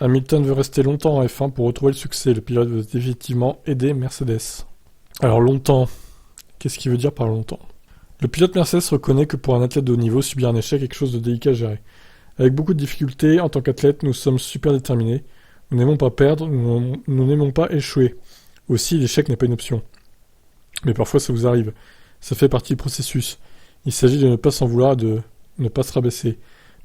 Hamilton veut rester longtemps en F1 pour retrouver le succès. Le pilote veut définitivement aider Mercedes. Alors longtemps, qu'est-ce qu'il veut dire par longtemps? Le pilote Mercedes reconnaît que pour un athlète de haut niveau, subir un échec est quelque chose de délicat à gérer. Avec beaucoup de difficultés, en tant qu'athlète, nous sommes super déterminés. Nous n'aimons pas perdre, nous n'aimons pas échouer. Aussi, l'échec n'est pas une option. Mais parfois ça vous arrive. Ça fait partie du processus. Il s'agit de ne pas s'en vouloir, de ne pas se rabaisser,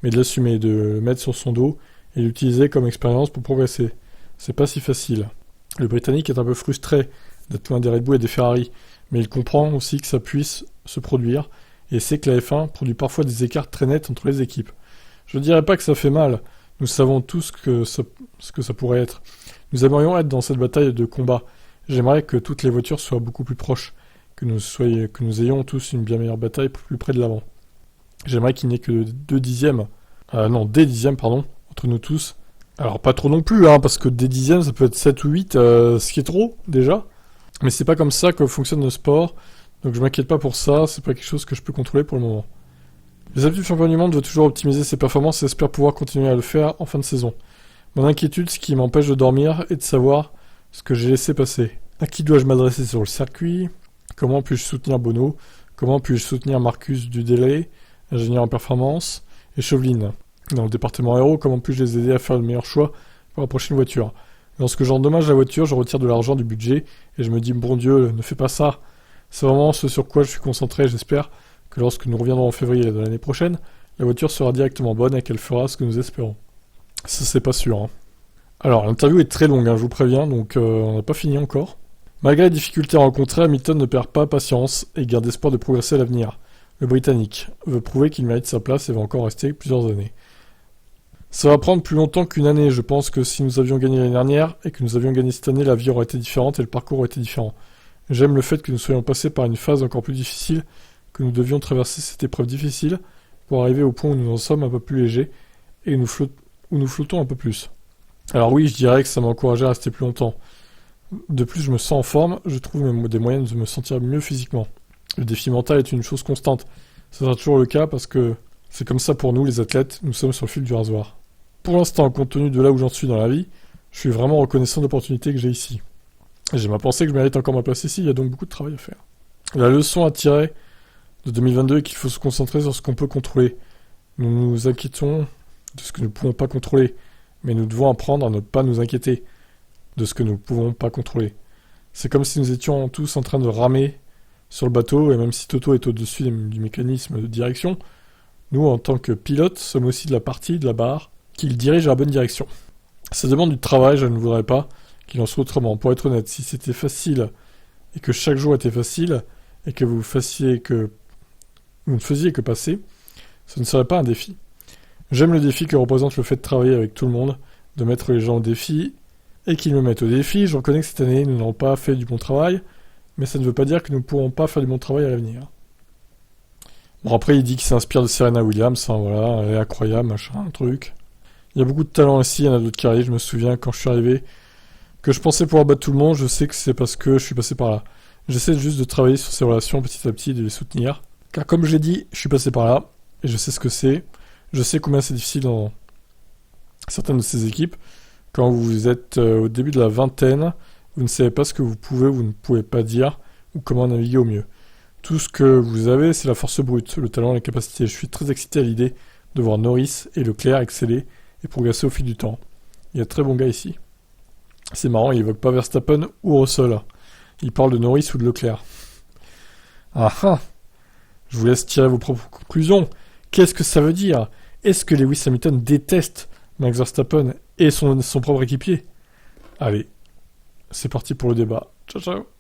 mais de l'assumer, de le mettre sur son dos et l'utiliser comme expérience pour progresser. C'est pas si facile. Le Britannique est un peu frustré d'être loin des Red Bull et des Ferrari, mais il comprend aussi que ça puisse se produire et sait que la F1 produit parfois des écarts très nets entre les équipes. Je ne dirais pas que ça fait mal, nous savons tous ce que ça pourrait être. Nous aimerions être dans cette bataille de combat. J'aimerais que toutes les voitures soient beaucoup plus proches, que nous ayons tous une bien meilleure bataille plus près de l'avant. J'aimerais qu'il n'y ait que des dixièmes, entre nous tous. Alors pas trop non plus, parce que des dixièmes ça peut être 7 ou 8, ce qui est trop déjà. Mais c'est pas comme ça que fonctionne le sport, donc je m'inquiète pas pour ça, c'est pas quelque chose que je peux contrôler pour le moment. Les habitudes champion du monde veut toujours optimiser ses performances et espère pouvoir continuer à le faire en fin de saison. Mon inquiétude, ce qui m'empêche de dormir, est de savoir ce que j'ai laissé passer. À qui dois-je m'adresser sur le circuit? Comment puis-je soutenir Bono? Comment puis-je soutenir Marcus Dudele, ingénieur en performance, et Chauveline? Dans le département aéro, comment puis-je les aider à faire le meilleur choix pour la prochaine voiture? Lorsque j'endommage la voiture, je retire de l'argent du budget et je me dis, bon Dieu, ne fais pas ça. C'est vraiment ce sur quoi je suis concentré. J'espère que lorsque nous reviendrons en février de l'année prochaine, la voiture sera directement bonne et qu'elle fera ce que nous espérons. Ça, c'est pas sûr. Alors, l'interview est très longue, je vous préviens, donc on n'a pas fini encore. Malgré les difficultés rencontrées, Hamilton ne perd pas patience et garde espoir de progresser à l'avenir. Le Britannique veut prouver qu'il mérite sa place et va encore rester plusieurs années. Ça va prendre plus longtemps qu'une année. Je pense que si nous avions gagné l'année dernière et que nous avions gagné cette année, la vie aurait été différente et le parcours aurait été différent. J'aime le fait que nous soyons passés par une phase encore plus difficile, que nous devions traverser cette épreuve difficile pour arriver au point où nous en sommes un peu plus légers et où nous flottons un peu plus. Alors oui, je dirais que ça m'a encouragé à rester plus longtemps. De plus, je me sens en forme, je trouve même des moyens de me sentir mieux physiquement. Le défi mental est une chose constante. Ça sera toujours le cas parce que c'est comme ça pour nous, les athlètes, nous sommes sur le fil du rasoir. Pour l'instant, compte tenu de là où j'en suis dans la vie, je suis vraiment reconnaissant de l'opportunité que j'ai ici. J'ai ma pensée que je mérite encore ma place ici, il y a donc beaucoup de travail à faire. La leçon à tirer de 2022 est qu'il faut se concentrer sur ce qu'on peut contrôler. Nous nous inquiétons de ce que nous ne pouvons pas contrôler, mais nous devons apprendre à ne pas nous inquiéter de ce que nous ne pouvons pas contrôler. C'est comme si nous étions tous en train de ramer sur le bateau, et même si Toto est au-dessus du mécanisme de direction, nous, en tant que pilotes, sommes aussi de la partie de la barre qui le dirige à la bonne direction. Ça demande du travail, je ne voudrais pas qu'il en soit autrement. Pour être honnête, si c'était facile, et que chaque jour était facile, et que vous ne faisiez que passer, ce ne serait pas un défi. J'aime le défi que représente le fait de travailler avec tout le monde, de mettre les gens au défi, et qu'ils me mettent au défi. Je reconnais que cette année, nous n'avons pas fait du bon travail, mais ça ne veut pas dire que nous ne pourrons pas faire du bon travail à l'avenir. Bon, après, il dit qu'il s'inspire de Serena Williams, voilà, elle est incroyable, machin, un truc. Il y a beaucoup de talent ici, il y en a d'autres qui arrivent. Je me souviens, quand je suis arrivé, que je pensais pouvoir battre tout le monde, je sais que c'est parce que je suis passé par là. J'essaie juste de travailler sur ces relations petit à petit, de les soutenir. Car comme je l'ai dit, je suis passé par là, et je sais ce que c'est. Je sais combien c'est difficile dans certaines de ces équipes. Quand vous êtes au début de la vingtaine, vous ne savez pas ce que vous pouvez ou ne pouvez pas dire, ou comment naviguer au mieux. Tout ce que vous avez, c'est la force brute, le talent et la capacité. Je suis très excité à l'idée de voir Norris et Leclerc exceller et progresser au fil du temps. Il y a de très bons gars ici. C'est marrant, il évoque pas Verstappen ou Russell. Il parle de Norris ou de Leclerc. Ah ah! Je vous laisse tirer vos propres conclusions. Qu'est-ce que ça veut dire? Est-ce que Lewis Hamilton déteste Max Verstappen et son propre équipier? Allez, c'est parti pour le débat. Ciao ciao!